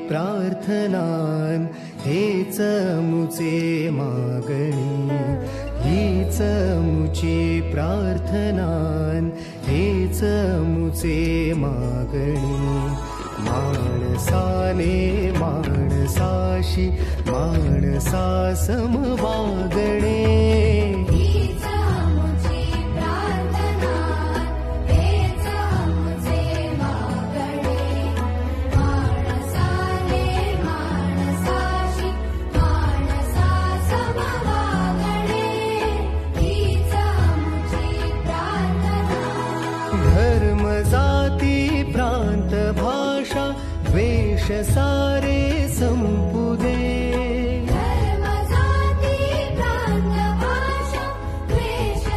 प्रार्थनान हेच मुचे मागणी, हीच मुची प्रार्थनान हेच मुचे मागणी. माणसाने माणसाशी माणसा सम वागणे, धर्म जाती प्रांत भाषा द्वेष सारे संपुती.